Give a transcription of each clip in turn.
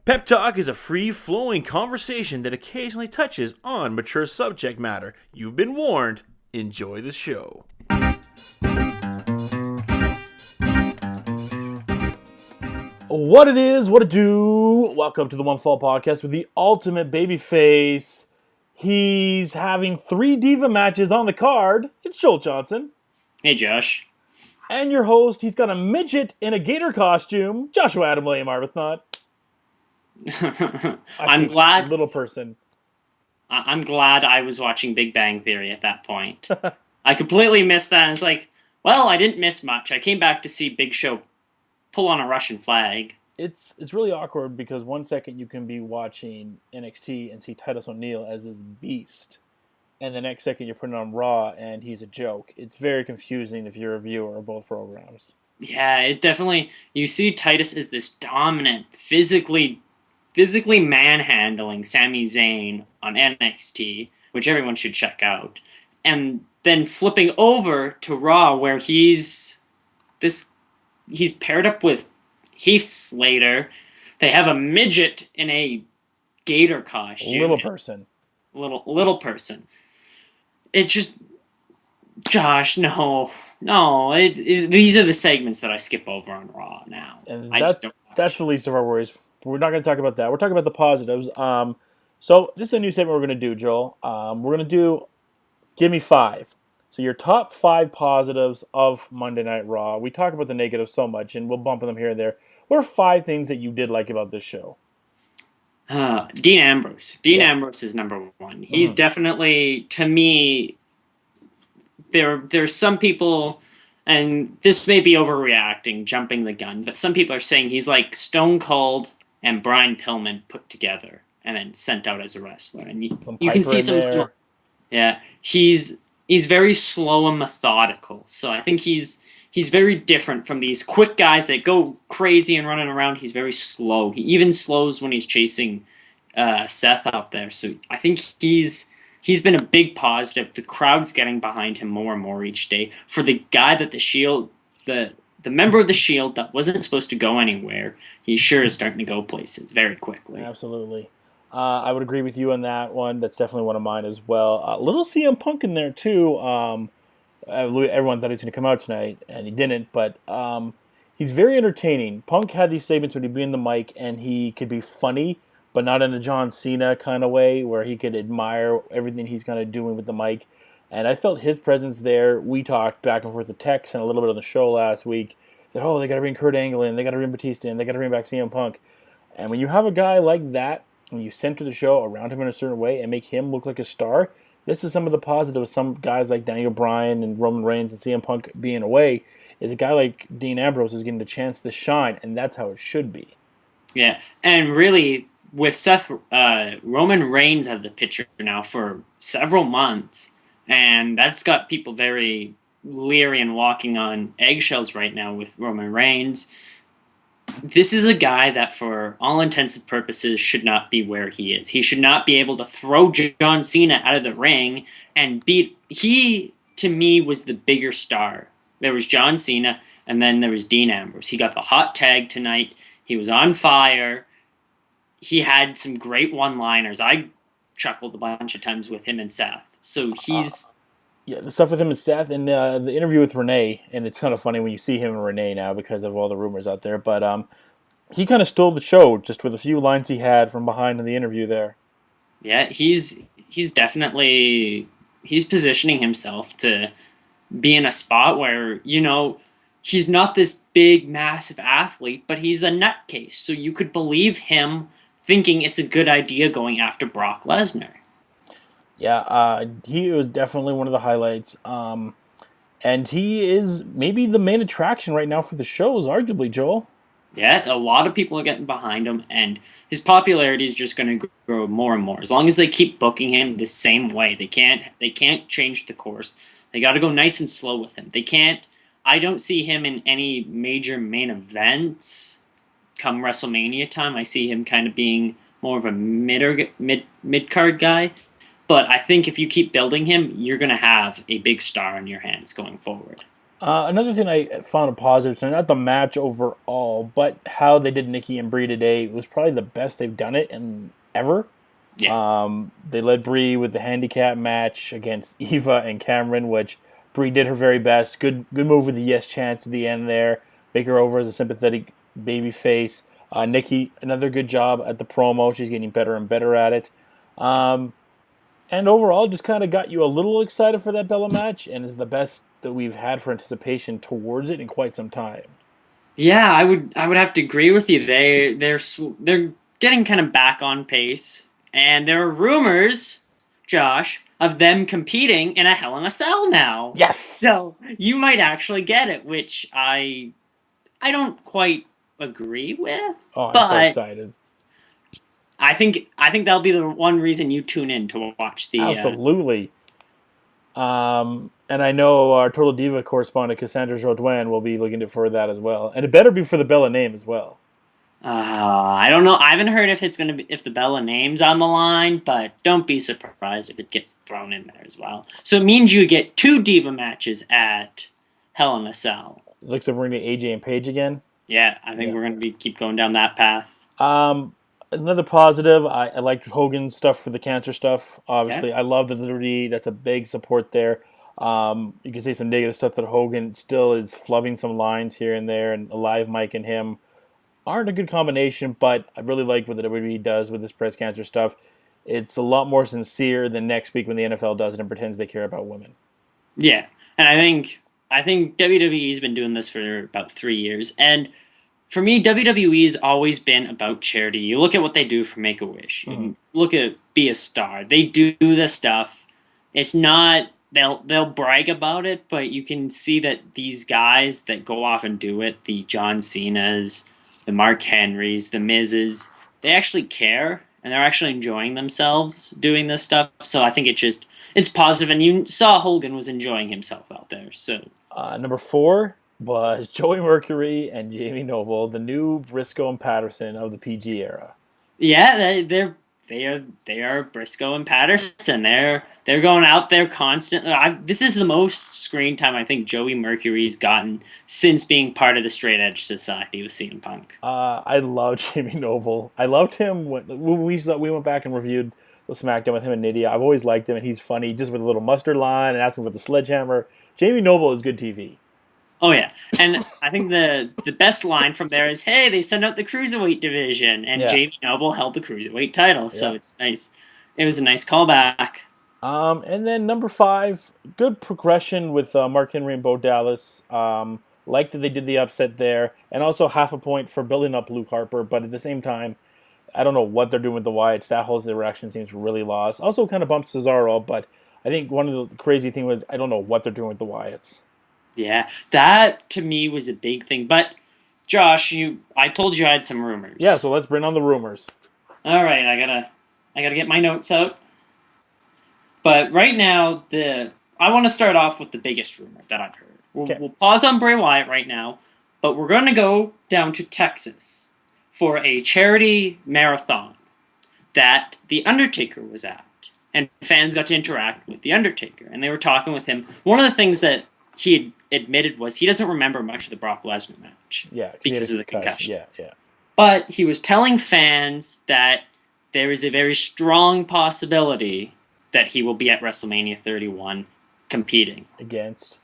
Pep Talk is a free-flowing conversation that occasionally touches on mature subject matter. You've been warned. Enjoy the show. What it is, what it do. Welcome to the One Fall Podcast with the ultimate babyface. He's having 3 diva matches on the card. It's Joel Johnson. Hey, Josh. And your host, he's got a midget in a gator costume, Joshua Adam William Arbuthnot. I'm glad. Little person. I'm glad I was watching Big Bang Theory at that point. I completely missed that. And it's like, well, I didn't miss much. I came back to see Big Show pull on a Russian flag. It's really awkward because one second you can be watching NXT and see Titus O'Neil as this beast, and the next second you're putting on Raw and he's a joke. It's very confusing if you're a viewer of both programs. Yeah, it definitely. You see Titus as this dominant, physically manhandling Sami Zayn on NXT, which everyone should check out, and then flipping over to Raw where he's paired up with Heath Slater. They have a midget in a gator costume. Little person. Little person. It just, Josh, no. These are the segments that I skip over on Raw now. And that's the least of our worries. We're not going to talk about that. We're talking about the positives. So this is a new segment we're going to do, Joel. We're going to do Give Me 5. So your top 5 positives of Monday Night Raw. We talk about the negatives so much, and we'll bump them here and there. What are 5 things that you did like about this show? Dean Ambrose. Ambrose is number 1. He's definitely, to me, there's some people, and this may be overreacting, jumping the gun, but some people are saying he's like Stone Cold and Brian Pillman put together and then sent out as a wrestler. And you can see some yeah, he's very slow and methodical. So I think he's very different from these quick guys that go crazy and running around. He's very slow. He even slows when he's chasing Seth out there. So I think he's been a big positive. The crowd's getting behind him more and more each day. For the guy that the Shield, the member of the Shield that wasn't supposed to go anywhere, he sure is starting to go places very quickly. Absolutely. I would agree with you on that one. That's definitely one of mine as well. Little CM Punk in there, too. Everyone thought he was going to come out tonight, and he didn't. But he's very entertaining. Punk had these statements when he'd be in the mic, and he could be funny, but not in a John Cena kind of way, where he could admire everything he's kind of doing with the mic. And I felt his presence there. We talked back and forth the text and a little bit on the show last week that, they got to bring Kurt Angle in, they got to bring Batista in, they got to bring back CM Punk. And when you have a guy like that, when you center the show around him in a certain way and make him look like a star, this is some of the positives. Some guys like Daniel Bryan and Roman Reigns and CM Punk being away, is a guy like Dean Ambrose is getting the chance to shine, and that's how it should be. Yeah, and really, with Seth, Roman Reigns out of the picture now for several months, and that's got people very leery and walking on eggshells right now with Roman Reigns. This is a guy that, for all intents and purposes, should not be where he is. He should not be able to throw John Cena out of the ring and beat... He, to me, was the bigger star. There was John Cena, and then there was Dean Ambrose. He got the hot tag tonight. He was on fire. He had some great one-liners. I chuckled a bunch of times with him and Seth. So he's... Yeah, the stuff with him and Seth, and the interview with Renee, and it's kind of funny when you see him and Renee now because of all the rumors out there, but he kind of stole the show just with a few lines he had from behind in the interview there. Yeah, he's definitely... He's positioning himself to be in a spot where, he's not this big, massive athlete, but he's a nutcase, so you could believe him thinking it's a good idea going after Brock Lesnar. Yeah, he was definitely one of the highlights. And he is maybe the main attraction right now for the shows, arguably, Joel. Yeah, a lot of people are getting behind him, and his popularity is just going to grow more and more. As long as they keep booking him the same way, they can't change the course. They got to go nice and slow with him. They can't. I don't see him in any major main events come WrestleMania time. I see him kind of being more of a mid-card guy. But I think if you keep building him, you're going to have a big star in your hands going forward. Another thing I found a positive, so not the match overall, but how they did Nikki and Brie today was probably the best they've done it in ever. Yeah. They led Brie with the handicap match against Eva and Cameron, which Brie did her very best. Good move with the yes chance at the end there. Make her over as a sympathetic baby face. Nikki, another good job at the promo. She's getting better and better at it. Um, and overall, just kind of got you a little excited for that Bella match, and is the best that we've had for anticipation towards it in quite some time. Yeah, I would have to agree with you. They're getting kind of back on pace, and there are rumors, Josh, of them competing in a Hell in a Cell now. Yes. So you might actually get it, which I don't quite agree with, Oh, I'm so but excited. I think that'll be the one reason you tune in to watch the. Absolutely. And I know our Total Diva correspondent Cassandra Jodouin will be looking for that as well, and it better be for the Bella name as well. I don't know. I haven't heard if it's gonna be if the Bella name's on the line, but don't be surprised if it gets thrown in there as well. So it means you get two diva matches at Hell in a Cell. Looks like we're gonna get AJ and Paige again. Yeah, I think Yeah. we're gonna be keep going down that path. Another positive, I liked Hogan's stuff for the cancer stuff. Okay. Obviously, I love the Liberty. That's a big support there. You can say some negative stuff that Hogan still is flubbing some lines here and there, and Alive Mike and him aren't a good combination, but I really like what the WWE does with this breast cancer stuff. It's a lot more sincere than next week when the NFL does it and pretends they care about women. Yeah, and I think WWE's been doing this for about 3 years, and for me, WWE's always been about charity. You look at what they do for Make a Wish. Mm-hmm. Look at Be a Star. They do the stuff. It's not they'll brag about it, but you can see that these guys that go off and do it, the John Cena's, the Mark Henrys, the Miz's, they actually care and they're actually enjoying themselves doing this stuff. So I think it's positive, and you saw Hogan was enjoying himself out there. So Number four was Joey Mercury and Jamie Noble, the new Briscoe and Patterson of the PG era. yeah, they are Briscoe and Patterson. They're going out there constantly. This is the most screen time I think Joey Mercury's gotten since being part of the Straight Edge Society with CM Punk. I love Jamie Noble. I loved him when we went back and reviewed the SmackDown with him and Nydia. I've always liked him, and he's funny, just with a little mustard line and asking for the sledgehammer. Jamie Noble is good TV. Oh yeah, and I think the best line from there is, "Hey, they sent out the cruiserweight division, and Yeah. Jamie Noble held the cruiserweight title." So Yeah. it's nice. It was a nice callback. And then number five, good progression with Mark Henry and Bo Dallas. Like that they did the upset there, and also half a point for building up Luke Harper. But at the same time, I don't know what they're doing with the Wyatts. That whole direction seems really lost. Also, kind of bumps Cesaro, but I think one of the crazy thing was I don't know what they're doing with the Wyatts. Yeah, that to me was a big thing. But Josh, I told you I had some rumors. Yeah, so let's bring on the rumors. All right, I gotta get my notes out. But right now, I want to start off with the biggest rumor that I've heard. Okay. We'll pause on Bray Wyatt right now, but we're going to go down to Texas for a charity marathon that The Undertaker was at. And fans got to interact with The Undertaker, and they were talking with him. One of the things that he had admitted was he doesn't remember much of the Brock Lesnar match Yeah, because of the concussion. Yeah. But he was telling fans that there is a very strong possibility that he will be at WrestleMania 31 competing. Against.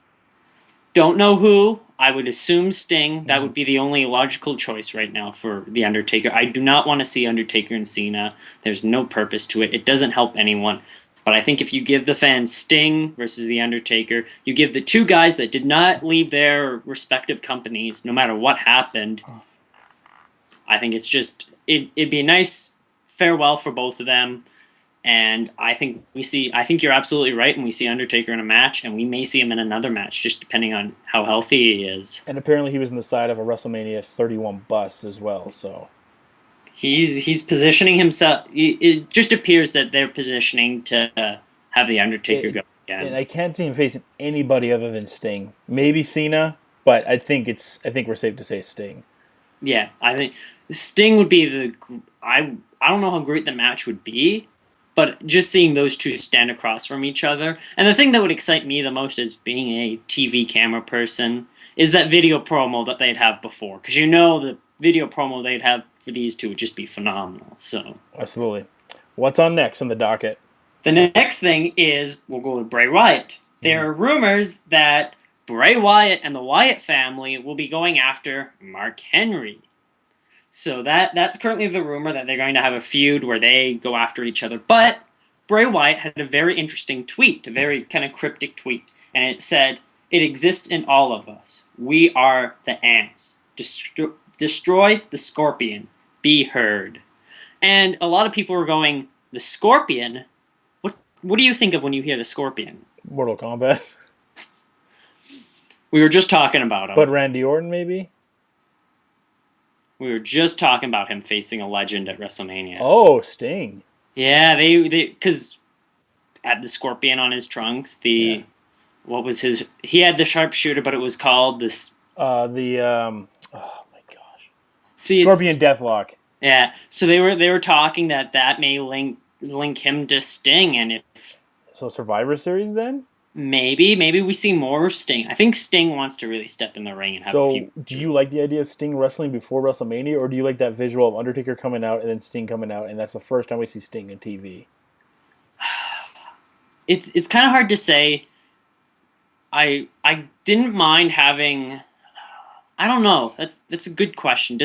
Don't know who. I would assume Sting. That would be the only logical choice right now for The Undertaker. I do not want to see Undertaker and Cena. There's no purpose to it. It doesn't help anyone. But I think if you give the fans Sting versus The Undertaker, you give the two guys that did not leave their respective companies, no matter what happened, I think it'd be a nice farewell for both of them. And I think you're absolutely right, and we see Undertaker in a match, and we may see him in another match, just depending on how healthy he is. And apparently he was in the side of a WrestleMania 31 bus as well, so. He's positioning himself. It just appears that they're positioning to have the Undertaker go again. And I can't see him facing anybody other than Sting. Maybe Cena, but I think we're safe to say Sting. Yeah, I think Sting would be I don't know how great the match would be, But just seeing those two stand across from each other, and the thing that would excite me the most as being a TV camera person is that video promo that they'd have before, because the video promo they'd have for these two would just be phenomenal. So Absolutely. What's on next on the docket? the next thing is we'll go with Bray Wyatt. There are rumors that Bray Wyatt and the Wyatt family will be going after Mark Henry. So that's currently the rumor, that they're going to have a feud where they go after each other. But Bray Wyatt had a very interesting tweet, a very kind of cryptic tweet, and it said, "It exists in all of us. We are the ants. Destroy the scorpion. Be heard." And a lot of people were going, "The scorpion? What do you think of when you hear the scorpion?" Mortal Kombat. We were just talking about him. But Randy Orton, maybe? We were just talking about him facing a legend at WrestleMania. Oh, Sting. Yeah, they because had the scorpion on his trunks. What was his? He had the sharpshooter, but it was called this. Oh my gosh. See, Scorpion Deathlock. Yeah, so they were talking that may link him to Sting, and if So Survivor Series then? maybe we see more of Sting. I think Sting wants to really step in the ring and have a So few. do you like the idea of Sting wrestling before WrestleMania, or do you like that visual of Undertaker coming out and then Sting coming out, and that's the first time we see Sting on TV? It's kind of hard to say. I didn't mind having. I don't know. That's a good question.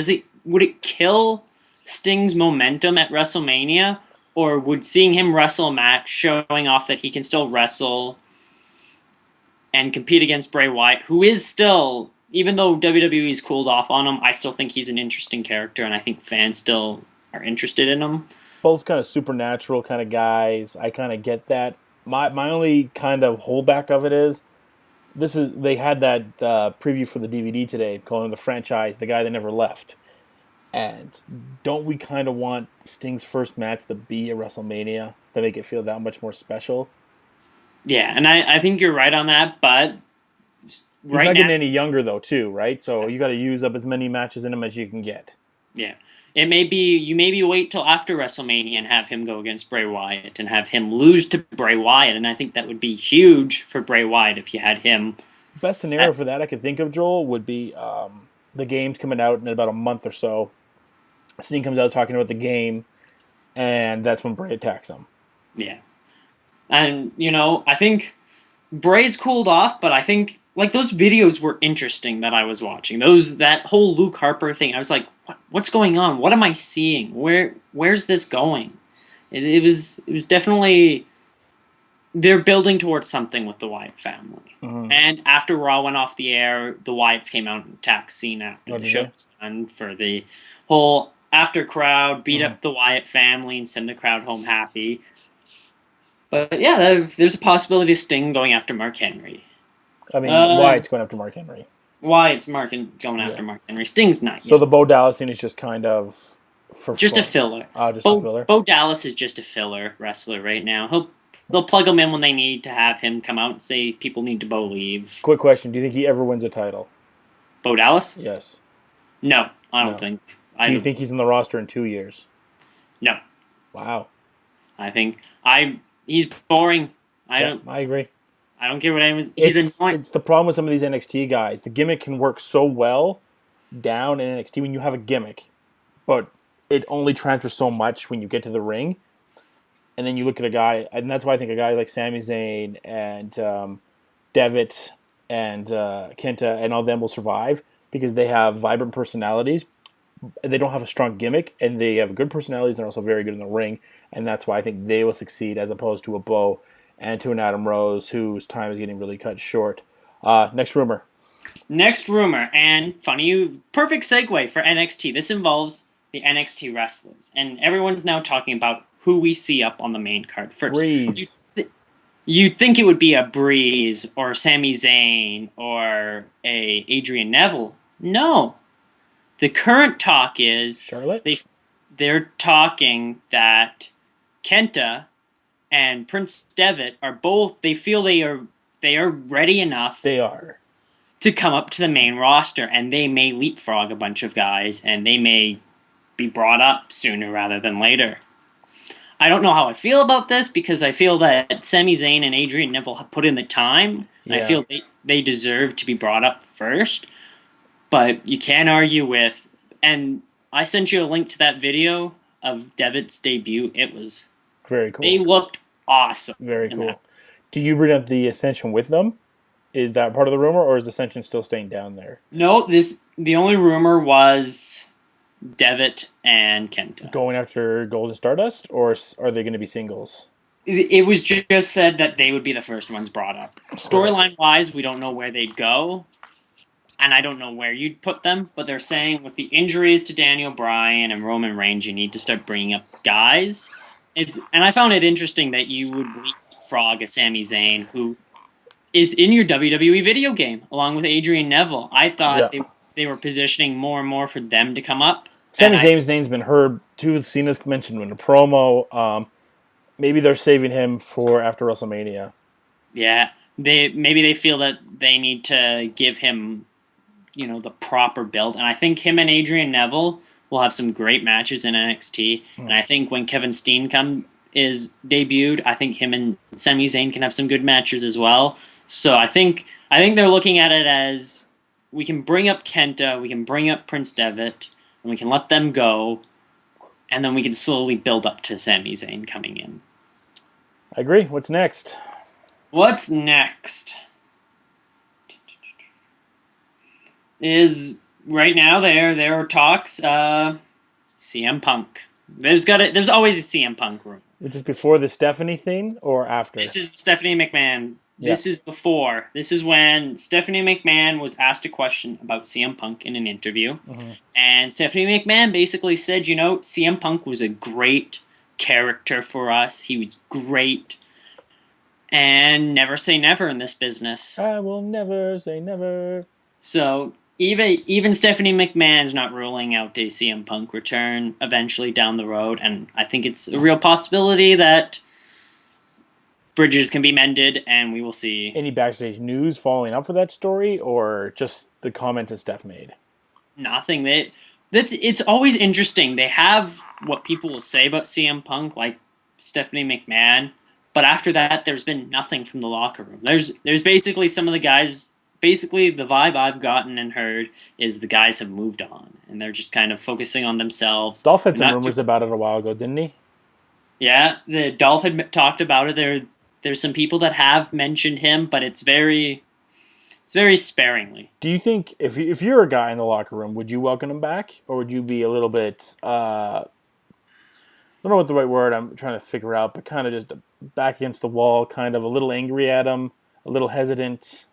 Would it kill Sting's momentum at WrestleMania, or would seeing him wrestle a match showing off that he can still wrestle and compete against Bray Wyatt, who is still, even though WWE's cooled off on him, I still think he's an interesting character, and I think fans still are interested in him. Both kind of supernatural kind of guys. I kind of get that. My only kind of holdback of it is they had that preview for the DVD today, calling him the franchise, the guy that never left. And don't we kind of want Sting's first match to be a WrestleMania to make it feel that much more special? Yeah, and I think you're right on that, but He's not getting any younger though, too, right? So you got to use up as many matches in him as you can get. Yeah. It may be you maybe wait till after WrestleMania and have him go against Bray Wyatt and have him lose to Bray Wyatt, and I think that would be huge for Bray Wyatt if you had him. Best scenario for that I could think of, Joel, would be the game's coming out in about a month or so. Sting comes out talking about the game, and that's when Bray attacks him. Yeah. And, I think Bray's cooled off, but I think, those videos were interesting that I was watching. That whole Luke Harper thing, I was like, what's going on? What am I seeing? Where's this going? It was definitely, they're building towards something with the Wyatt family. Mm-hmm. And after Raw went off the air, the Wyatts came out and attacked Cena after the show was done for the whole after crowd, beat up the Wyatt family and send the crowd home happy. But yeah, there's a possibility of Sting going after Mark Henry. I mean, Wyatt's going after Mark Henry. Wyatt's going after Mark Henry. Sting's not. So the Bo Dallas thing is just kind of just fun. A filler. A filler. Bo Dallas is just a filler wrestler right now. They'll plug him in when they need to have him come out and say people need to Bo leave. Quick question: do you think he ever wins a title? Bo Dallas? Yes. No, I don't think. Do you think he's in the roster in 2 years? No. Wow. I think he's boring. I agree. I don't care what anyone's. He's annoying. It's the problem with some of these NXT guys. The gimmick can work so well down in NXT when you have a gimmick, but it only transfers so much when you get to the ring. And then you look at a guy, and that's why I think a guy like Sami Zayn and Devitt and Kenta and all them will survive, because they have vibrant personalities. They don't have a strong gimmick, and they have good personalities. They're also very good in the ring, and that's why I think they will succeed as opposed to a Bo and to an Adam Rose, whose time is getting really cut short. Next rumor. And perfect segue for NXT. This involves the NXT wrestlers, and everyone's now talking about who we see up on the main card first. Breeze. You'd think it would be a Breeze or Sami Zayn or a Adrian Neville. No. The current talk is Charlotte? They're talking that Kenta and Prince Devitt are both, they feel they are ready enough. They are. To come up to the main roster, and they may leapfrog a bunch of guys, and they may be brought up sooner rather than later. I don't know how I feel about this because I feel that Sami Zayn and Adrian Neville have put in the time. And I Yeah, feel they deserve to be brought up first. But you can't argue with. And I sent you a link to that video of Devitt's debut. It was. very They cool. looked awesome Very in that. cool. Do you bring up the Ascension with them? Is that part of the rumor, or is the Ascension still staying down there? No, the only rumor was Devitt and Kenta. Going after Golden Stardust, or are they going to be singles? It was just said that they would be the first ones brought up. Right. Storyline wise, we don't know where they'd go, and I don't know where you'd put them. But they're saying with the injuries to Daniel Bryan and Roman Reigns, you need to start bringing up guys. And I found it interesting that you would leapfrog a Sami Zayn who is in your WWE video game along with Adrian Neville. I Yeah. thought they were positioning more and more for them to come up, and Sami Zayn's name's been heard too. Cena's mentioned in a promo. Maybe they're saving him for after WrestleMania. yeah, they feel that they need to give him, the proper build. And I think him and Adrian Neville will have some great matches in NXT. And I think when Kevin Steen is debuted, I think him and Sami Zayn can have some good matches as well. So I think they're looking at it as we can bring up Kenta, we can bring up Prince Devitt, and we can let them go, and then we can slowly build up to Sami Zayn coming in. I agree. What's next? What's next? Is right now there are talks CM Punk. There's always a CM Punk room. Is this before the Stephanie thing or after? This is Stephanie McMahon. Yeah. This is before. This is when Stephanie McMahon was asked a question about CM Punk in an interview. And Stephanie McMahon basically said, CM Punk was a great character for us. He was great. And never say never in this business. I will never say never. So even Stephanie McMahon's not ruling out a CM Punk return eventually down the road, and I think it's a real possibility that bridges can be mended, and we will see. Any backstage news following up for that story, or just the comment that Steph made? Nothing. It's always interesting. They have what people will say about CM Punk, like Stephanie McMahon, but after that, there's been nothing from the locker room. There's basically some of the guys. Basically, the vibe I've gotten and heard is the guys have moved on, and they're just kind of focusing on themselves. Dolph had some rumors about it a while ago, didn't he? Yeah, the Dolph had talked about it. There's some people that have mentioned him, but it's very sparingly. Do you think if you're a guy in the locker room, would you welcome him back, or would you be a little bit? I don't know what the right word I'm trying to figure out, but kind of just back against the wall, kind of a little angry at him, a little hesitant.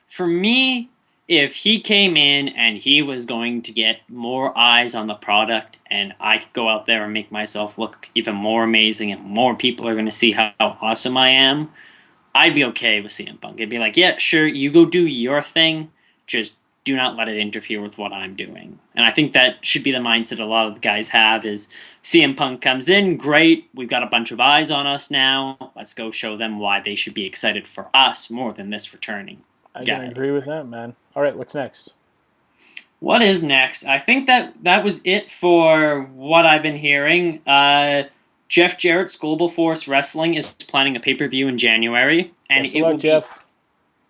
For me, if he came in and he was going to get more eyes on the product and I could go out there and make myself look even more amazing and more people are going to see how awesome I am, I'd be okay with CM Punk. I'd be like, yeah, sure, you go do your thing, just do not let it interfere with what I'm doing. And I think that should be the mindset a lot of the guys have is CM Punk comes in, great, we've got a bunch of eyes on us now, let's go show them why they should be excited for us more than this returning. I can agree with that, man. All right, what's next? What is next? I think that was it for what I've been hearing. Jeff Jarrett's Global Force Wrestling is planning a pay-per-view in January, and Best of luck, Jeff.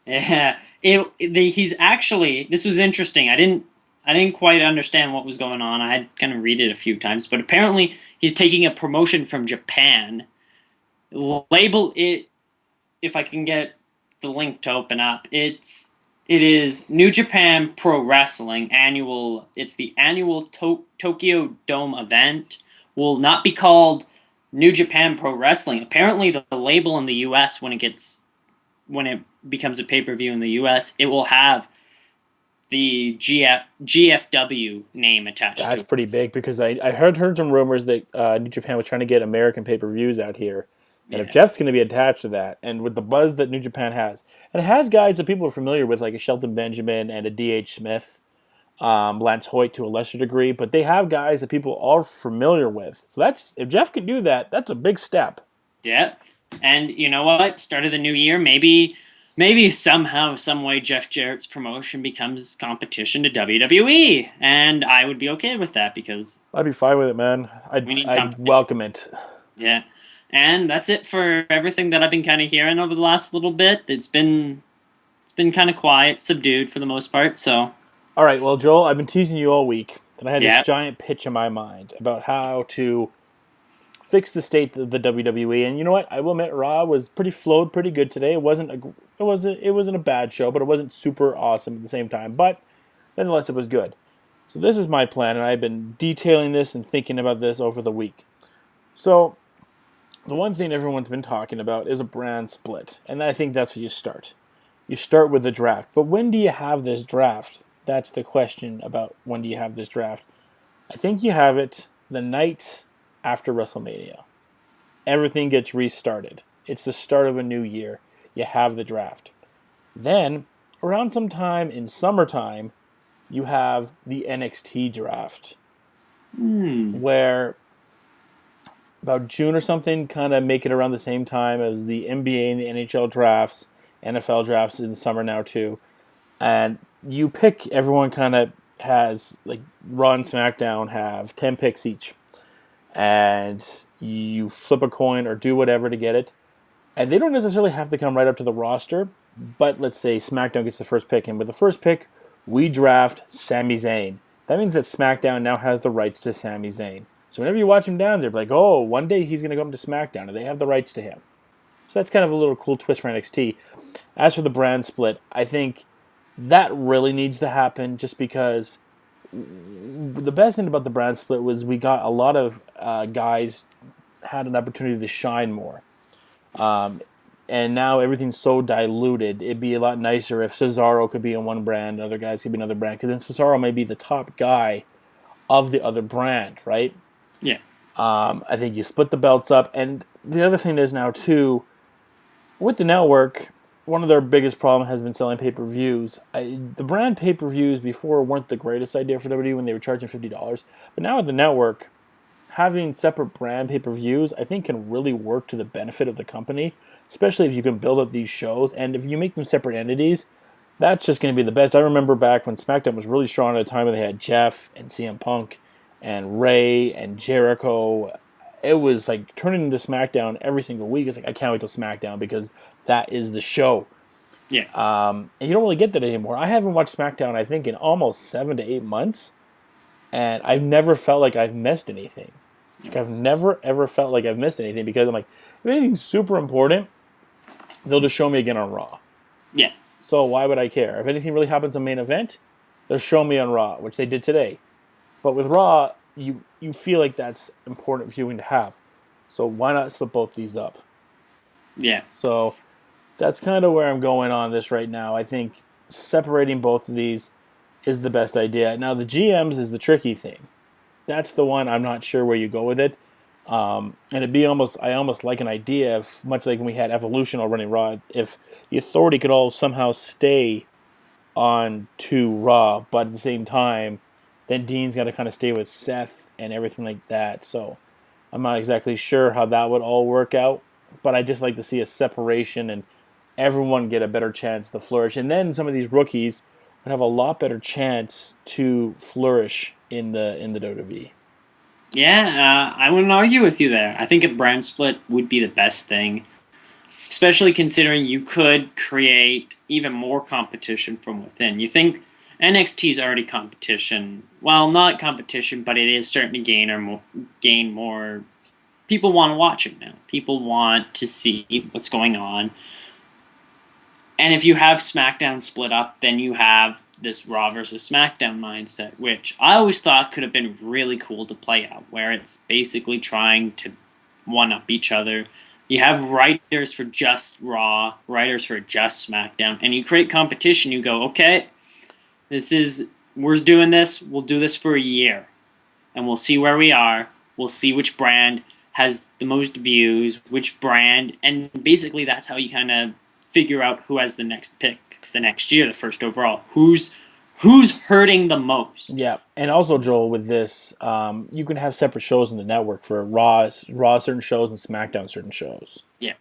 Yeah, he's actually. This was interesting. I didn't quite understand what was going on. I had kind of read it a few times, but apparently he's taking a promotion from Japan. Label it, if I can get the link to open up. It is New Japan Pro Wrestling annual. It's the annual Tokyo Dome event. Will not be called New Japan Pro Wrestling. Apparently, the label in the U.S. when it becomes a pay-per-view in the U.S., it will have the GFW name attached to it. That's pretty big because I heard some rumors that New Japan was trying to get American pay-per-views out here. And if Jeff's going to be attached to that, and with the buzz that New Japan has, and it has guys that people are familiar with, like a Shelton Benjamin and a D.H. Smith, Lance Hoyt to a lesser degree, but they have guys that people are familiar with. So if Jeff can do that, that's a big step. Yeah. And you know what? Start of the new year, maybe maybe somehow, some way, Jeff Jarrett's promotion becomes competition to WWE, and I would be okay with that because I'd be fine with it, man. we need I'd competition. welcome it. Yeah, and that's it for everything that I've been kind of hearing over the last little bit. It's been kind of quiet, subdued for the most part. So All right, well, Joel, I've been teasing you all week, and I had this yeah, giant pitch in my mind about how to fix the state of the WWE. And you know what? I will admit, Raw was flowed pretty good today. It wasn't a bad show, but it wasn't super awesome at the same time. But nonetheless, it was good. So this is my plan, and I've been detailing this and thinking about this over the week. So the one thing everyone's been talking about is a brand split, and I think that's where you start. You start with the draft. But when do you have this draft? That's the question about when do you have this draft. I think you have it the night after WrestleMania. Everything gets restarted. It's the start of a new year. You have the draft. Then, around sometime in summertime, you have the NXT draft, where about June or something, kind of make it around the same time as the NBA and the NHL drafts, NFL drafts in the summer now too. And you pick, everyone kind of has, like, Raw and SmackDown have 10 picks each. And you flip a coin or do whatever to get it. And they don't necessarily have to come right up to the roster, but let's say SmackDown gets the first pick, and with the first pick, we draft Sami Zayn. That means that SmackDown now has the rights to Sami Zayn. So whenever you watch him down there, like, oh, one day he's going to come to SmackDown, and they have the rights to him. So that's kind of a little cool twist for NXT. As for the brand split, I think that really needs to happen just because the best thing about the brand split was we got a lot of guys had an opportunity to shine more. And now everything's so diluted. It'd be a lot nicer if Cesaro could be in one brand, other guys could be another brand, because then Cesaro may be the top guy of the other brand, right? yeah, I think you split the belts up. And the other thing is now, too, with the network, one of their biggest problems has been selling pay-per-views. The brand pay-per-views before weren't the greatest idea for WWE when they were charging $50. But now with the network, having separate brand pay-per-views, I think, can really work to the benefit of the company, especially if you can build up these shows. And if you make them separate entities, that's just going to be the best. I remember back when SmackDown was really strong at a time when they had Jeff and CM Punk and Ray and Jericho. It was like turning into SmackDown every single week. It's like, I can't wait till SmackDown because that is the show. yeah, And you don't really get that anymore. I haven't watched SmackDown, I think, in almost 7 to 8 months, and I've never felt like I've missed anything. Like, I've never, ever felt like I've missed anything because I'm like, if anything's super important, they'll just show me again on Raw. yeah, So why would I care? If anything really happens on main event, they'll show me on Raw, which they did today. But with Raw, you feel like that's important viewing to have. So why not split both these up? yeah. So that's kind of where I'm going on this right now. I think separating both of these is the best idea. Now, the GMs is the tricky thing. That's the one I'm not sure where you go with it. And I almost like an idea of, much like when we had Evolution all running Raw, if the Authority could all somehow stay on to Raw, but at the same time, then Dean's got to kind of stay with Seth and everything like that. So I'm not exactly sure how that would all work out, but I just like to see a separation and everyone get a better chance to flourish. And then some of these rookies would have a lot better chance to flourish in the WWE. Yeah, I wouldn't argue with you there. I think a brand split would be the best thing, especially considering you could create even more competition from within. You think NXT is already competition? Well, not competition, but it is starting to gain more. People want to watch it now. People want to see what's going on. And if you have SmackDown split up, then you have this Raw versus SmackDown mindset, which I always thought could have been really cool to play out, where it's basically trying to one-up each other. You have writers for just Raw, writers for just SmackDown, and you create competition. You go, okay, we're doing this, we'll do this for a year, and we'll see where we are. We'll see which brand has the most views, which brand, and basically that's how you kind of figure out who has the next pick the next year, the first overall. Who's hurting the most? Yeah, and also, Joel, with this, you can have separate shows in the network for Raw certain shows and SmackDown certain shows. Yeah,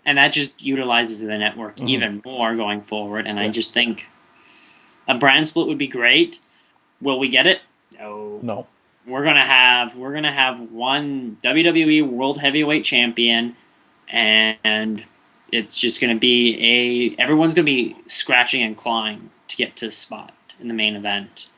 and that just utilizes the network even more going forward. And I just think a brand split would be great. Will we get it? No. No. We're gonna have one WWE World Heavyweight Champion, and it's just gonna be everyone's gonna be scratching and clawing to get to a spot in the main event.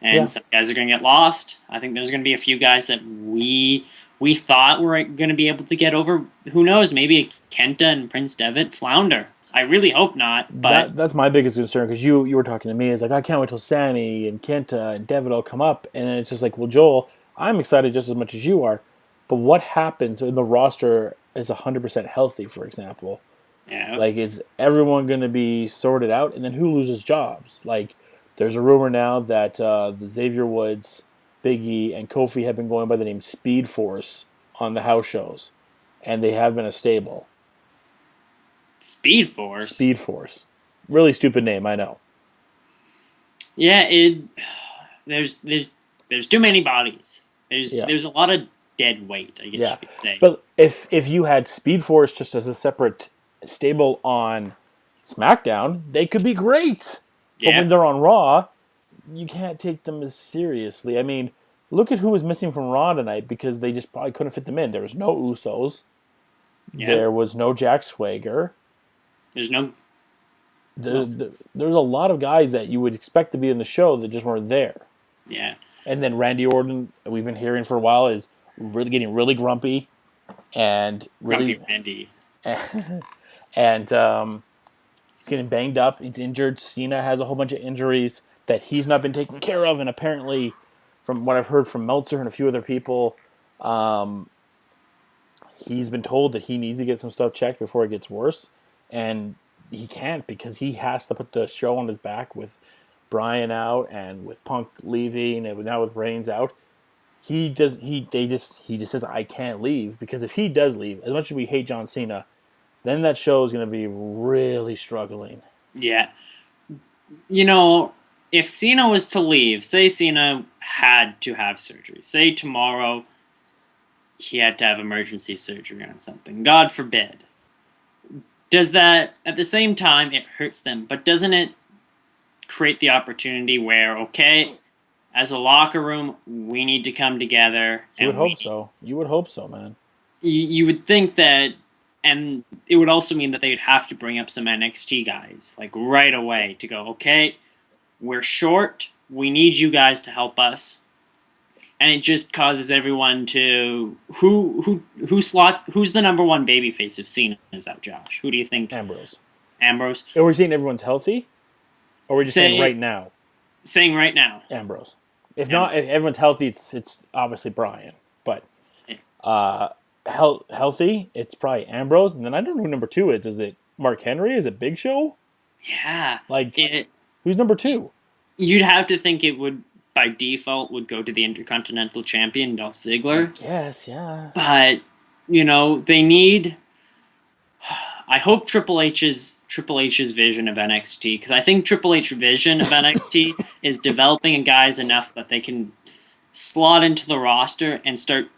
And some guys are gonna get lost. I think there's gonna be a few guys that we thought were gonna be able to get over. Who knows? Maybe Kenta and Prince Devitt flounder. I really hope not, but that's my biggest concern, because you were talking to me. It's like, I can't wait till Sammy and Kenta and Devitt all come up, and then it's just like, well, Joel, I'm excited just as much as you are, but what happens when the roster is 100% healthy, for example? yeah, Like, is everyone going to be sorted out, and then who loses jobs? Like, there's a rumor now that the Xavier Woods, Big E, and Kofi have been going by the name Speed Force on the house shows, and they have been a stable. Speed Force. Speed Force. Really stupid name, I know. Yeah, there's too many bodies. There's a lot of dead weight, I guess you could say. But if you had Speed Force just as a separate stable on SmackDown, they could be great. But when they're on Raw, you can't take them as seriously. I mean, look at who was missing from Raw tonight, because they just probably couldn't fit them in. There was no Usos. Yeah. There was no Jack Swagger. There's no... There's a lot of guys that you would expect to be in the show that just weren't there. Yeah. And then Randy Orton, we've been hearing for a while, is really getting really grumpy. And really... Grumpy Randy. And he's getting banged up. He's injured. Cena has a whole bunch of injuries that he's not been taken care of. And apparently, from what I've heard from Meltzer and a few other people, he's been told that he needs to get some stuff checked before it gets worse. And he can't, because he has to put the show on his back with Bryan out and with Punk leaving and now with Reigns out. He just says, I can't leave, because if he does leave, as much as we hate John Cena, then that show is going to be really struggling. Yeah. You know, if Cena was to leave, say Cena had to have surgery, say tomorrow he had to have emergency surgery on something, God forbid. Does that, at the same time, it hurts them, but doesn't it create the opportunity where, okay, as a locker room, we need to come together? You would hope so. You would hope so, man. You would think that, and it would also mean that they'd have to bring up some NXT guys, like right away, to go, okay, we're short, we need you guys to help us. And it just causes everyone to who's the number one babyface if Cena is out, Josh? Who do you think? Ambrose. Are we saying everyone's healthy? Or are we just saying right now? Saying right now. Ambrose. If everyone's healthy, it's obviously Bryan. But healthy, it's probably Ambrose. And then I don't know who number 2 is. Is it Mark Henry? Is it Big Show? Yeah. Who's number 2? You'd have to think it would, by default, would go to the Intercontinental Champion, Dolph Ziggler. Yes, yeah. But, they need... I hope Triple H's vision of NXT, because I think Triple H's vision of NXT is developing guys enough that they can slot into the roster and start...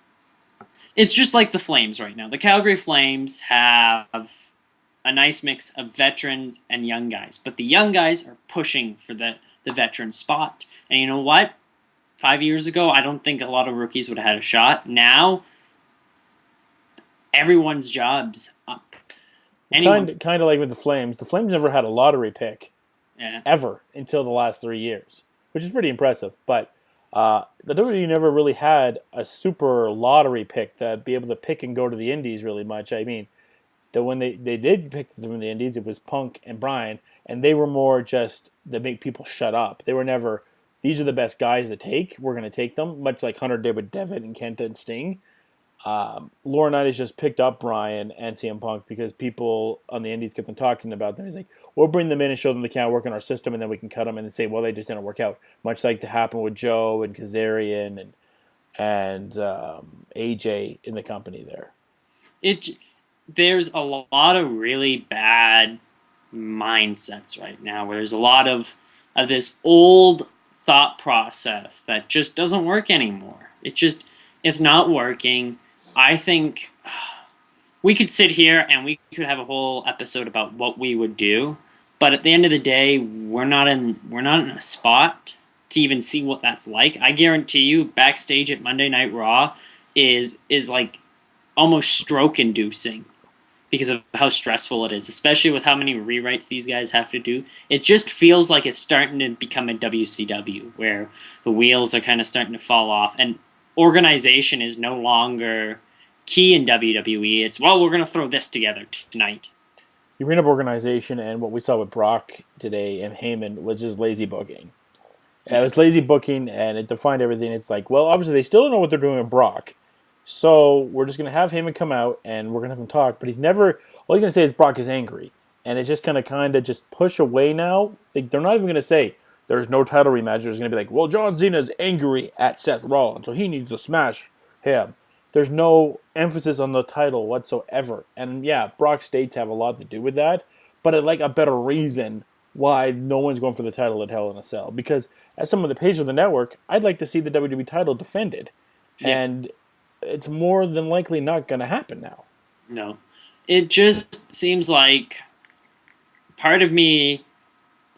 It's just like the Flames right now. The Calgary Flames have a nice mix of veterans and young guys, but the young guys are pushing for the veteran spot. And you know what? 5 years ago, I don't think a lot of rookies would have had a shot. Now, everyone's job's up. Kind of like with the Flames. The Flames never had a lottery pick ever until the last 3 years, which is pretty impressive. But the WWE never really had a super lottery pick to be able to pick and go to the Indies really much. I mean, that when they did pick them in the Indies, it was Punk and Bryan, and they were more just to make people shut up. They were never, these are the best guys to take, we're going to take them, much like Hunter did with Devitt and Kenta and Sting. Laurinaitis just picked up Bryan and CM Punk because people on the Indies kept on talking about them. He's like, we'll bring them in and show them they can't work in our system, and then we can cut them and say, well, they just didn't work out. Much like to happen with Joe and Kazarian and AJ in the company there. There's a lot of really bad mindsets right now where there's a lot of this old thought process that just doesn't work anymore. It's not working. I think we could sit here and we could have a whole episode about what we would do, but at the end of the day, we're not in a spot to even see what that's like. I guarantee you, backstage at Monday Night Raw is like almost stroke inducing because of how stressful it is, especially with how many rewrites these guys have to do. It just feels like it's starting to become a WCW where the wheels are kind of starting to fall off and organization is no longer key in WWE. It's, well, we're going to throw this together tonight. You bring up organization, and what we saw with Brock today and Heyman was just lazy booking. And it was lazy booking, and it defined everything. It's like, well, obviously they still don't know what they're doing with Brock. So we're just going to have Heyman come out, and we're going to have him talk. But he's never, all he's going to say is Brock is angry. And it's just going to kind of just push away now. They're not even going to say there's no title rematch. They're just going to be like, well, John Cena's angry at Seth Rollins, so he needs to smash him. There's no emphasis on the title whatsoever. And yeah, Brock's dates have a lot to do with that. But I'd like a better reason why no one's going for the title at Hell in a Cell. Because as someone that pays for the network, I'd like to see the WWE title defended. Yeah. And it's more than likely not going to happen now. No. It just seems like part of me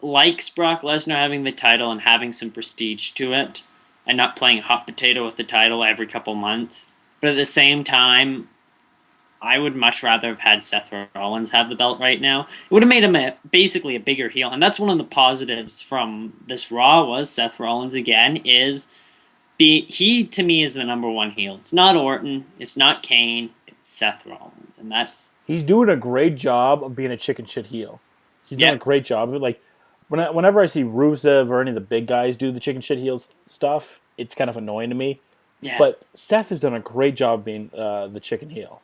likes Brock Lesnar having the title and having some prestige to it and not playing hot potato with the title every couple months. But at the same time, I would much rather have had Seth Rollins have the belt right now. It would have made him basically a bigger heel. And that's one of the positives from this Raw was Seth Rollins again he to me is the number one heel. It's not Orton, it's not Kane, it's Seth Rollins. And that's... He's doing a great job of being a chicken shit heel. He's done a great job of it. Like, whenever I see Rusev or any of the big guys do the chicken shit heel stuff, it's kind of annoying to me. Yeah. But Seth has done a great job being the chicken heel.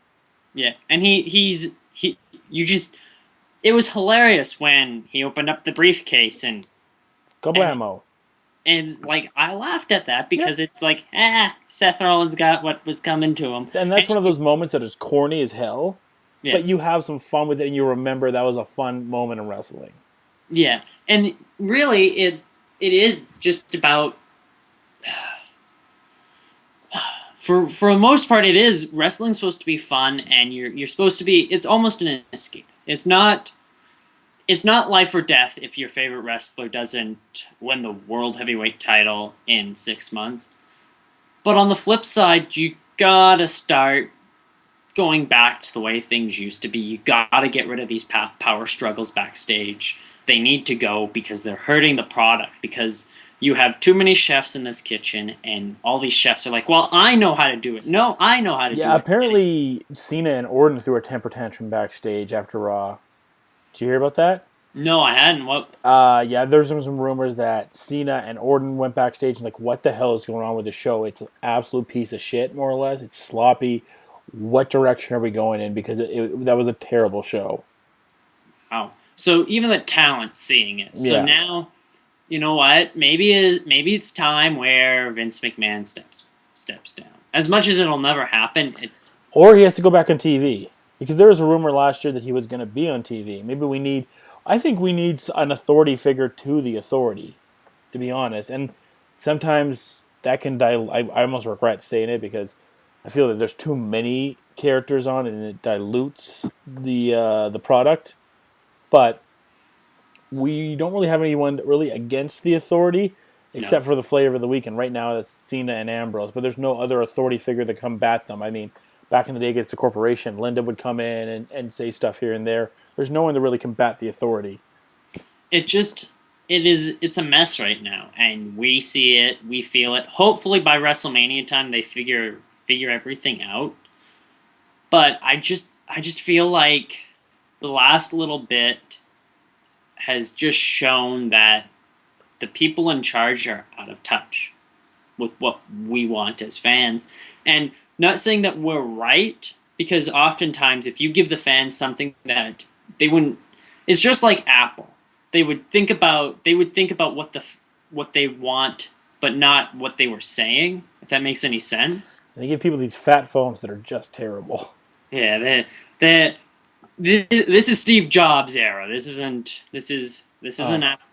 Yeah, and it was hilarious when he opened up the briefcase and Kablamo. and like I laughed at that because it's like, Seth Rollins got what was coming to him. And that's one of those moments that is corny as hell, but you have some fun with it and you remember that was a fun moment in wrestling. Yeah, and really it is just about... For the most part, it is wrestling's supposed to be fun, and you're supposed to be. It's almost an escape. It's not life or death if your favorite wrestler doesn't win the world heavyweight title in 6 months. But on the flip side, you gotta start going back to the way things used to be. You gotta get rid of these power struggles backstage. They need to go because they're hurting the product. Because you have too many chefs in this kitchen, and all these chefs are like, well, I know how to do it. No, I know how to do it. Yeah, apparently Cena and Orton threw a temper tantrum backstage after Raw. Did you hear about that? No, I hadn't. What? Yeah, there's some rumors that Cena and Orton went backstage and like, what the hell is going on with the show? It's an absolute piece of shit, more or less. It's sloppy. What direction are we going in? Because that was a terrible show. Wow. So even the talent's seeing it. So now... You know what? Maybe it's time where Vince McMahon steps down. As much as it'll never happen, or he has to go back on TV because there was a rumor last year that he was going to be on TV. I think we need an authority figure to the authority, to be honest. And sometimes that can I almost regret saying it because I feel that there's too many characters on it and it dilutes the product. But we don't really have anyone really against the authority, except for the flavor of the week. And right now, it's Cena and Ambrose. But there's no other authority figure to combat them. I mean, back in the day, against the corporation, Linda would come in and say stuff here and there. There's no one to really combat the authority. It's a mess right now. And we see it, we feel it. Hopefully by WrestleMania time, they figure everything out. But I just feel like the last little bit has just shown that the people in charge are out of touch with what we want as fans. And not saying that we're right, because oftentimes if you give the fans something that they wouldn't... It's just like Apple. They would think about what they want, but not what they were saying, if that makes any sense. They give people these fat phones that are just terrible. Yeah, this is Steve Jobs' era. This isn't Apple.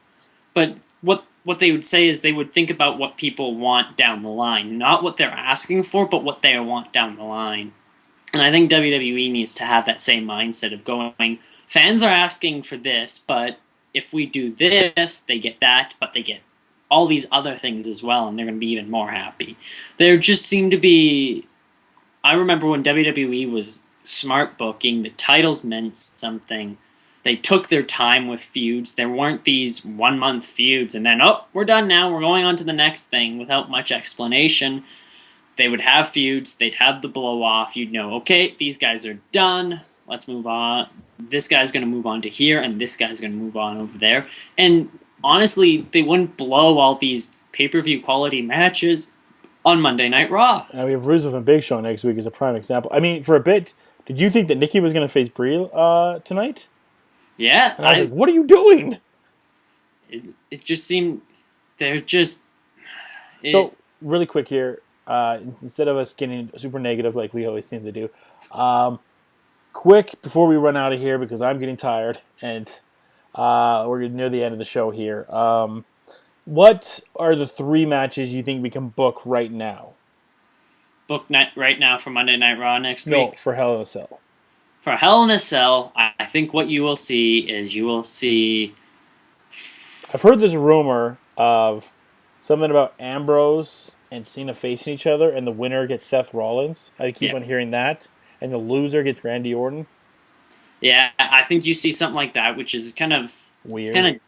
But what they would say is they would think about what people want down the line, not what they're asking for, but what they want down the line. And I think WWE needs to have that same mindset of going, fans are asking for this, but if we do this, they get that, but they get all these other things as well, and they're going to be even more happy. There just seemed to be. I remember when WWE was smart booking, the titles meant something. They took their time with feuds. There weren't these 1 month feuds and then, oh, we're done now. We're going on to the next thing without much explanation. They would have feuds. They'd have the blow off. You'd know, okay, these guys are done. Let's move on. This guy's going to move on to here, and this guy's going to move on over there. And honestly, they wouldn't blow all these pay-per-view quality matches on Monday Night Raw. And we have Rusev and Big Show next week as a prime example. I mean, for a bit, did you think that Nikki was going to face Brie tonight? Yeah. And I was like, what are you doing? It just seemed they're just. So, really quick here, instead of us getting super negative like we always seem to do, quick before we run out of here because I'm getting tired and we're near the end of the show here. What are the 3 matches you think we can book right now? Book right now for Monday Night Raw next week? No, for Hell in a Cell. For Hell in a Cell, I think what you will see. I've heard this rumor of something about Ambrose and Cena facing each other, and the winner gets Seth Rollins. I keep on hearing that, and the loser gets Randy Orton. Yeah, I think you see something like that, which is kind of weird.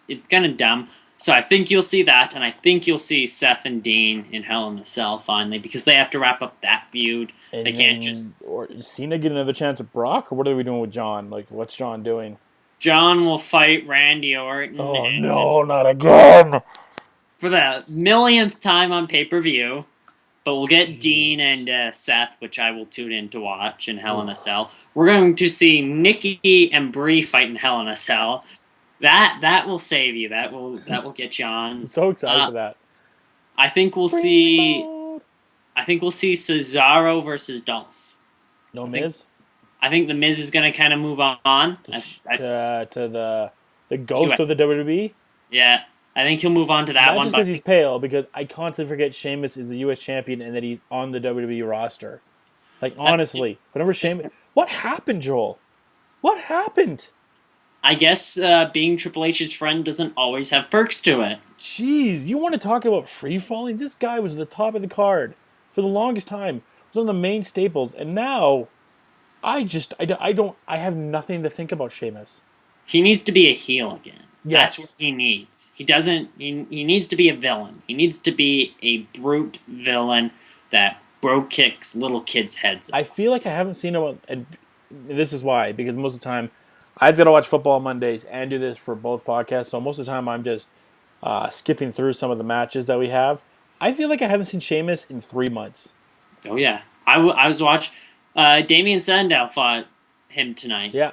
It's kind of dumb. So I think you'll see that, and I think you'll see Seth and Dean in Hell in a Cell finally, because they have to wrap up that feud. And they can't just. Or Cena get another chance at Brock, or what are we doing with John? Like, what's John doing? John will fight Randy Orton. Oh no, not again! For the millionth time on pay-per-view, but we'll get Dean and Seth, which I will tune in to watch in Hell in a Cell. We're going to see Nikki and Brie fight in Hell in a Cell. That will save you. That will get you on. I'm so excited for that. I think we'll see Cesaro versus Dolph. No Miz? I think the Miz is going to kind of move on To the ghost of the WWE? Yeah. I think he'll move on to that Not one. Not just because he's pale, because I constantly forget Sheamus is the U.S. champion and that he's on the WWE roster. Like, honestly, whenever Sheamus... What happened, Joel? What happened? I guess being Triple H's friend doesn't always have perks to it. Jeez, you want to talk about free-falling? This guy was at the top of the card for the longest time. Was one of the main staples, and now I have nothing to think about Sheamus. He needs to be a heel again. Yes. That's what he needs. He needs to be a villain. He needs to be a brute villain that kicks little kids' heads off. I feel like I haven't seen him, and this is why, because most of the time I've got to watch football on Mondays and do this for both podcasts, so most of the time I'm just skipping through some of the matches that we have. I feel like I haven't seen Sheamus in 3 months. Oh, yeah. I was watching Damien Sandow fought him tonight. Yeah.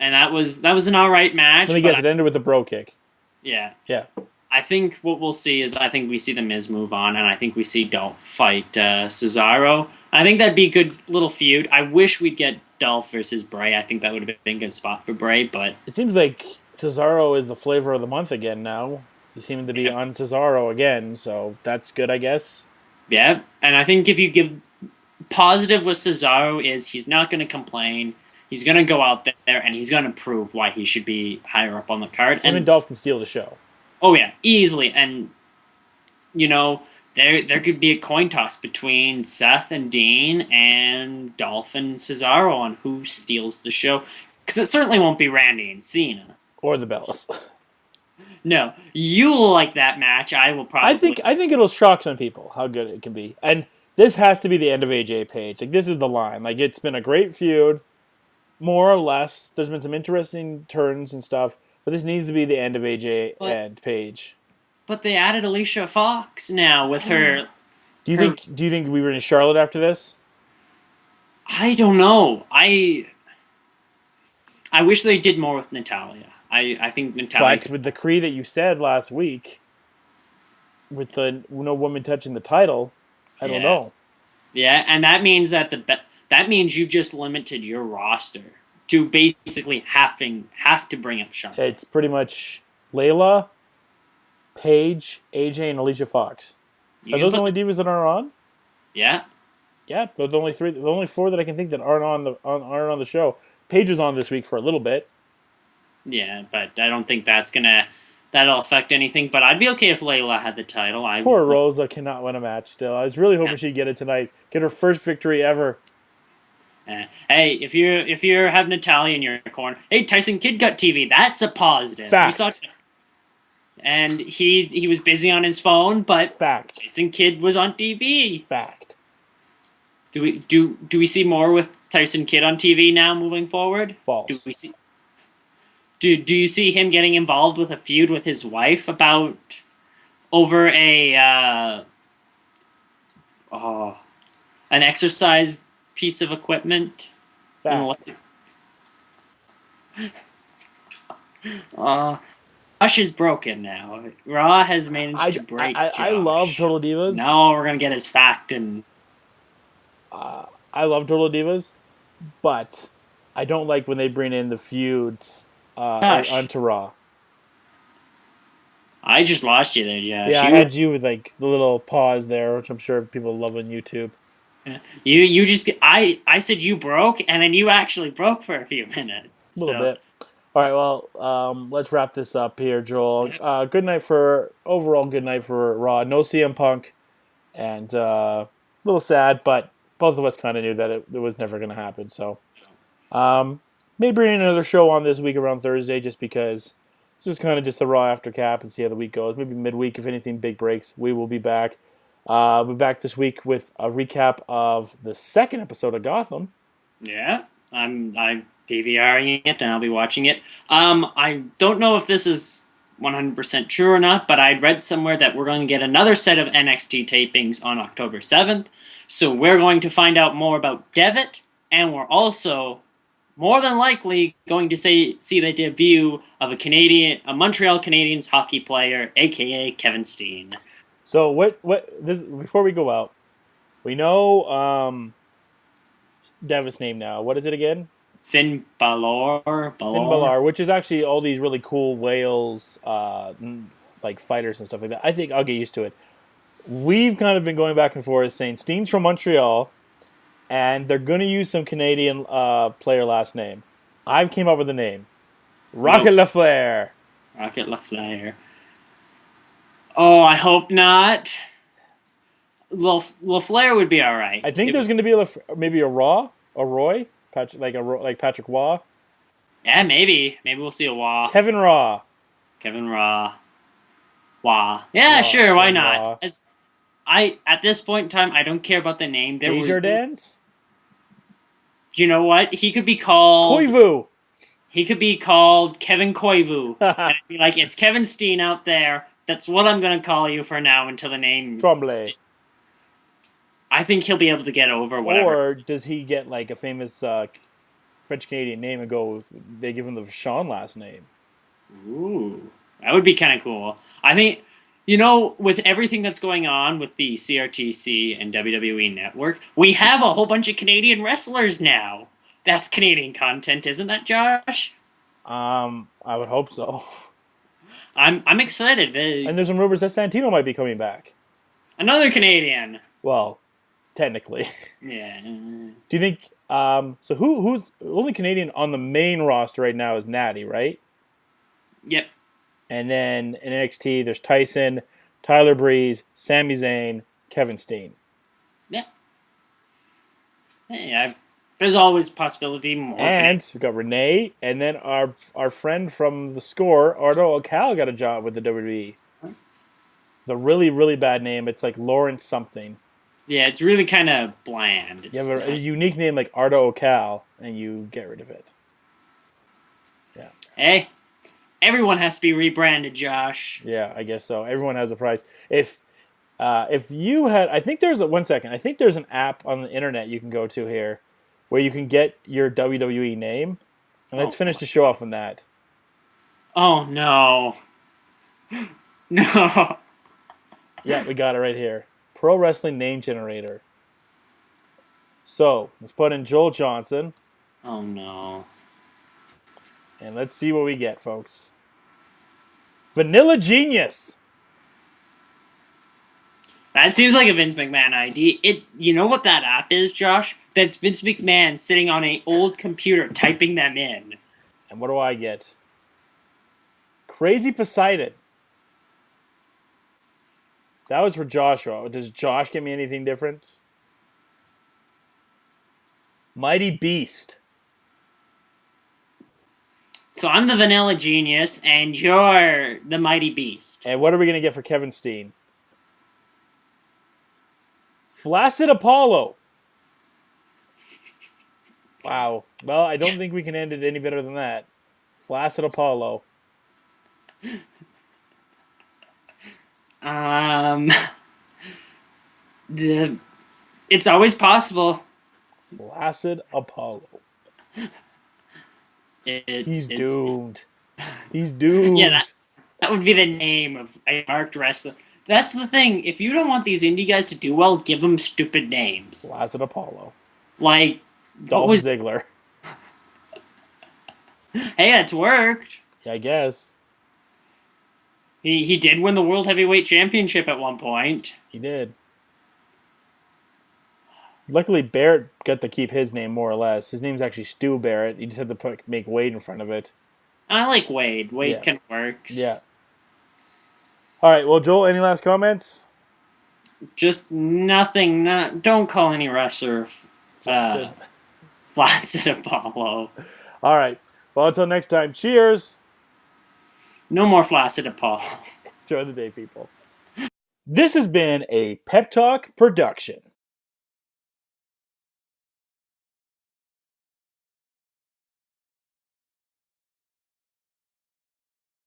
And that was an all right match. Let me guess, it ended with a bro kick. Yeah. Yeah. I think what we'll see is I think we see the Miz move on, and I think we see Dolph fight Cesaro. I think that'd be a good little feud. I wish we'd get Dolph versus Bray. I think that would have been a good spot for Bray, but... It seems like Cesaro is the flavor of the month again now. He seemed to be on Cesaro again, so that's good, I guess. Yeah, and I think if you give... Positive with Cesaro is he's not going to complain. He's going to go out there, and he's going to prove why he should be higher up on the card. And Dolph can steal the show. Oh, yeah, easily. And, there could be a coin toss between Seth and Dean and Dolph and Cesaro on who steals the show. Because it certainly won't be Randy and Cena. Or the Bellas. No. You will like that match. I will probably... I think it'll shock some people how good it can be. And this has to be the end of AJ Page. Like, this is the line. Like, it's been a great feud. More or less. There's been some interesting turns and stuff. But this needs to be the end of AJ and Paige. But they added Alicia Fox now with her. Do you think we were in Charlotte after this? I don't know. I wish they did more with Natalya. I think Natalya. But with the Cree that you said last week, with the no woman touching the title, I don't know. Yeah, and that means that that means you just limited your roster to basically have to bring up Charlotte. It's pretty much Layla, Paige, AJ, and Alicia Fox. Are those the only divas that are on? Yeah. Yeah, but the only four that I can think that aren't on the show. Paige was on this week for a little bit. Yeah, but I don't think that'll affect anything. But I'd be okay if Layla had the title. Poor Rosa cannot win a match still. I was really hoping she'd get it tonight. Get her first victory ever. Hey, if you have Natalia in your corner, hey, Tyson Kidd got TV. That's a positive. Fact. And he was busy on his phone, but Fact. Tyson Kidd was on TV. Fact. Do we see more with Tyson Kidd on TV now moving forward? False. Do you see him getting involved with a feud with his wife about over an exercise piece of equipment? Fact. Josh is broken now. Raw has managed to break Josh. I love Total Divas. Now we're gonna get his fact and. I love Total Divas, but I don't like when they bring in the feuds onto Raw. I just lost you there, Josh. Yeah, I had you with like the little pause there, which I'm sure people love on YouTube. You just I said you broke, and then you actually broke for a few minutes. A little bit. All right, well, let's wrap this up here, Joel. Good night for Raw. No CM Punk, and a little sad, but both of us kind of knew that it was never going to happen. So, maybe bring another show on this week around Thursday, just because this is kind of just the Raw after cap and see how the week goes. Maybe midweek, if anything big breaks, we will be back. We'll be back this week with a recap of the second episode of Gotham. Yeah, I'm DVRing it and I'll be watching it. I don't know if this is 100% true or not, but I'd read somewhere that we're going to get another set of NXT tapings on October 7th. So we're going to find out more about Devitt, and we're also more than likely going to see the debut of a Montreal Canadiens hockey player, aka Kevin Steen. So before we go out, we know Devitt's name now. What is it again? Finn Balor. Finn Balor, which is actually all these really cool Wales like fighters and stuff like that. I think I'll get used to it. We've kind of been going back and forth saying Steen's from Montreal, and they're going to use some Canadian player last name. I've came up with a name. Rocket LaFlare. Rocket LaFlare. Oh, I hope not. LaFlare would be all right. I think there's going to be maybe a Roy, like Patrick Waugh. Yeah, maybe we'll see a Waugh. Kevin Raw. Waugh. Yeah, Raw, sure, why not? Raw. At this point in time, I don't care about the name. Desjardins? You know what? He could be called Koivu. He could be called Kevin Koivu. And I'd be like, it's Kevin Steen out there. That's what I'm going to call you for now until the name... Tremblay. I think he'll be able to get over whatever. Or does he get like a famous French-Canadian name and they give him the Sean last name? Ooh. That would be kind of cool. I think, with everything that's going on with the CRTC and WWE Network, we have a whole bunch of Canadian wrestlers now. That's Canadian content, isn't that, Josh? I would hope so. I'm excited. And there's some rumors that Santino might be coming back. Another Canadian. Well, technically. Yeah. Do you think... so who's... only Canadian on the main roster right now is Natty, right? Yep. And then in NXT, there's Tyson, Tyler Breeze, Sami Zayn, Kevin Steen. Yeah. Yeah, there's always possibility more. And we got Renee, and then our friend from the Score, Ardo Ocal, got a job with the WWE. It's a really, really bad name. It's like Lawrence something. Yeah, it's really kind of bland. You have a unique name like Ardo Ocal, and you get rid of it. Yeah. Hey. Everyone has to be rebranded, Josh. Yeah, I guess so. Everyone has a price. If you had, I think there's an app on the internet you can go to here, where you can get your WWE name, and let's finish the show off on that. Oh no, no. Yeah, we got it right here. Pro Wrestling Name Generator. So let's put in Joel Johnson. Oh no. And let's see what we get, folks. Vanilla Genius. That seems like a Vince McMahon idea. You know what that app is, Josh? That's Vince McMahon sitting on an old computer typing them in. And what do I get? Crazy Poseidon. That was for Joshua. Does Josh give me anything different? Mighty Beast. So I'm the Vanilla Genius, and you're the Mighty Beast. And what are we going to get for Kevin Steen? Flaccid Apollo. Wow. Well, I don't think we can end it any better than that. Flaccid Apollo. It's always possible. Flaccid Apollo. He's doomed. He's doomed. Yeah, that would be the name of a marked wrestler. That's the thing. If you don't want these indie guys to do well, give them stupid names. Flaccid Apollo. Like Dolph Ziggler. Hey, that's worked. Yeah, I guess. He did win the World Heavyweight Championship at one point. He did. Luckily, Barrett got to keep his name more or less. His name's actually Stu Barrett. He just had to make Wade in front of it. I like Wade. Wade kind of works. Yeah. All right. Well, Joel, any last comments? Just nothing. Don't call any wrestler Flaccid Apollo. All right. Well, until next time, cheers. No more Flaccid Apollo. Enjoy the day, people. This has been a Pep Talk production.